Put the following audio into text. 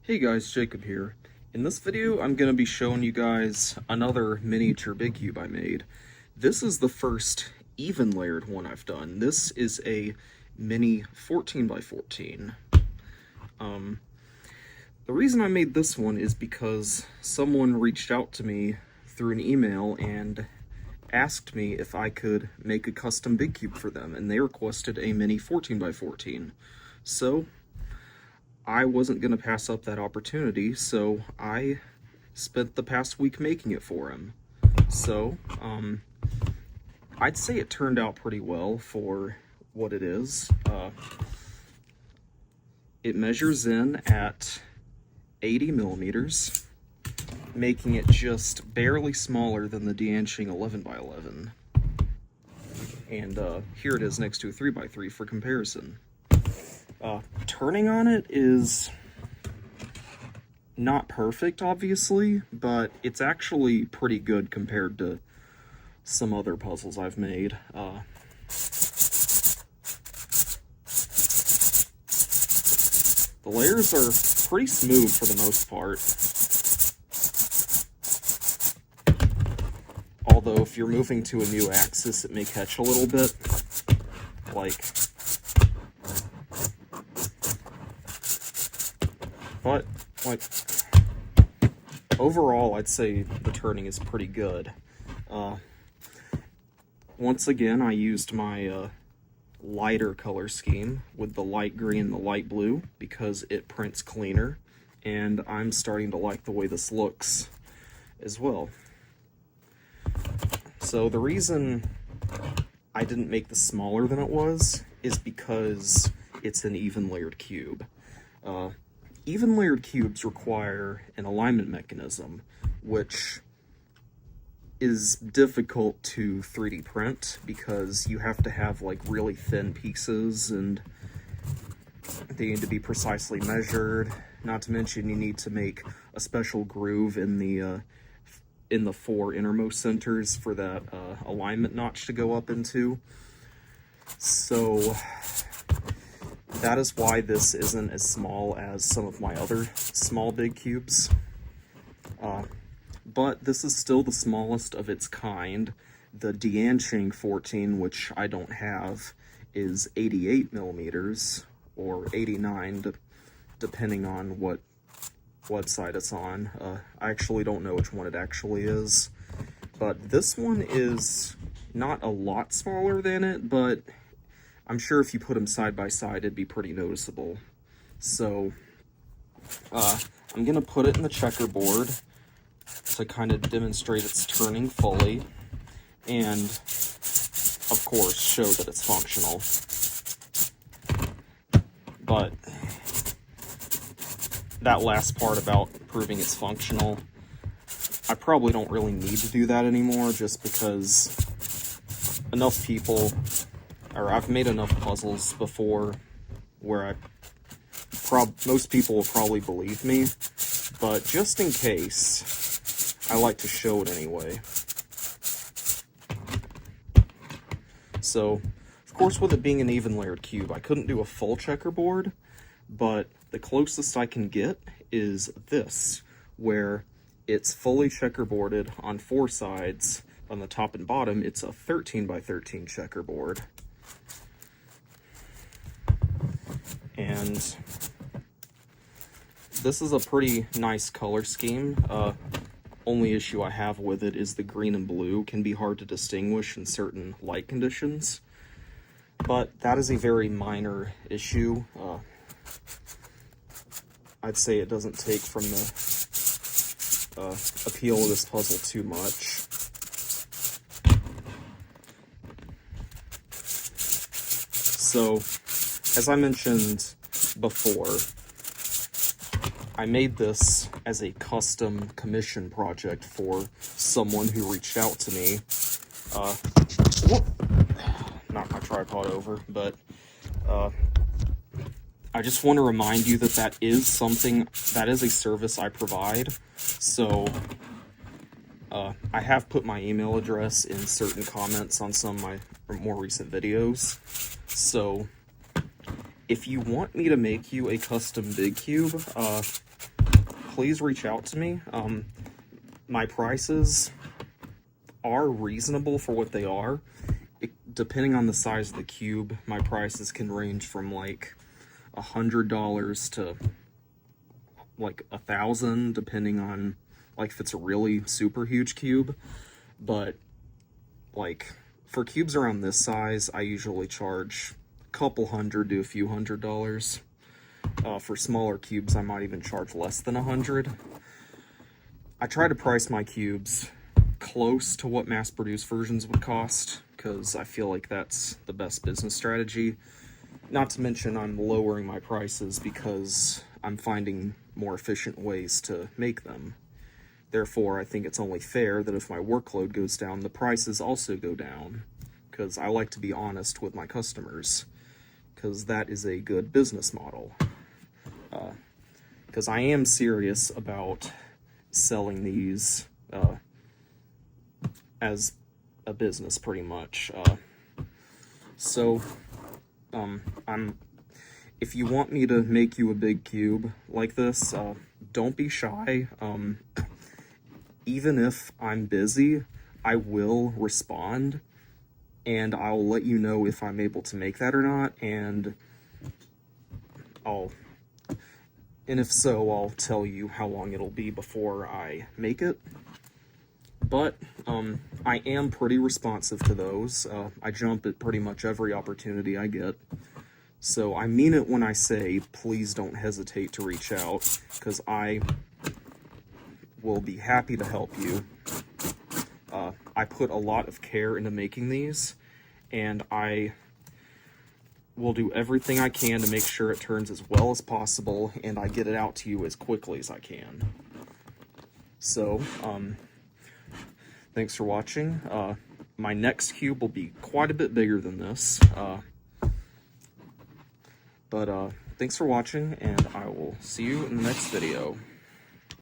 Hey guys, Jacob here. In this video, I'm going to be showing you guys another miniature big cube I made. This is the first even layered one I've done. This is a mini 14 by 14. The reason I made this one is because someone reached out to me through an email and asked me if I could make a custom big cube for them, and they requested a mini 14 by 14. So I wasn't going to pass up that opportunity, so I spent the past week making it for him. So, I'd say it turned out pretty well for what it is. It measures in at 80 millimeters, making it just barely smaller than the Dianching 11 by 11. And here it is next to a 3 by 3 for comparison. Turning on it is not perfect, obviously, but it's actually pretty good compared to some other puzzles I've made. The layers are pretty smooth for the most part. Although if you're moving to a new axis, it may catch a little bit. But overall, I'd say the turning is pretty good. Once again, I used my lighter color scheme with the light green and the light blue because it prints cleaner, and I'm starting to like the way this looks as well. So the reason I didn't make this smaller than it was is because it's an even layered cube. Even layered cubes require an alignment mechanism, which is difficult to 3D print because you have to have like really thin pieces and they need to be precisely measured. Not to mention you need to make a special groove in the four innermost centers for that alignment notch to go up into. So that is why this isn't as small as some of my other small big cubes. But this is still the smallest of its kind. The Dianching 14, which I don't have, is 88 millimeters, or 89, depending on what website it's on. I actually don't know which one it actually is. But this one is not a lot smaller than it, but I'm sure if you put them side by side, it'd be pretty noticeable. So, I'm going to put it in the checkerboard to kind of demonstrate its turning fully, and, of course, show that it's functional. But that last part about proving it's functional, I probably don't really need to do that anymore, just because enough people, or I've made enough puzzles before where most people will probably believe me, but just in case, I like to show it anyway. So, of course, with it being an even layered cube, I couldn't do a full checkerboard, but the closest I can get is this, where it's fully checkerboarded on four sides. On the top and bottom, it's a 13 by 13 checkerboard. And this is a pretty nice color scheme. Only issue I have with it is the green and blue can be hard to distinguish in certain light conditions. But that is a very minor issue. I'd say it doesn't take from the appeal of this puzzle too much. So, as I mentioned before, I made this as a custom commission project for someone who reached out to me. Knocked my tripod over, but I just want to remind you that that is a service I provide. So I have put my email address in certain comments on some of my more recent videos. So if you want me to make you a custom big cube, please reach out to me. My prices are reasonable for what they are. Depending on the size of the cube, my prices can range from like $100 to like $1,000, depending on like if it's a really super huge cube. But like for cubes around this size, I usually charge a couple hundred to a few $100s. For smaller cubes, I might even charge less than 100. I try to price my cubes close to what mass-produced versions would cost, because I feel like that's the best business strategy. Not to mention I'm lowering my prices because I'm finding more efficient ways to make them. Therefore, I think it's only fair that if my workload goes down, the prices also go down, because I like to be honest with my customers, because that is a good business model. Because I am serious about selling these as a business, pretty much. If you want me to make you a big cube like this, don't be shy. Even if I'm busy, I will respond, and I'll let you know if I'm able to make that or not, and if so, I'll tell you how long it'll be before I make it. But I am pretty responsive to those. I jump at pretty much every opportunity I get. So I mean it when I say, please don't hesitate to reach out, because I will be happy to help you. I put a lot of care into making these, and I will do everything I can to make sure it turns as well as possible, and I get it out to you as quickly as I can. So, thanks for watching. My next cube will be quite a bit bigger than this. But thanks for watching, and I will see you in the next video.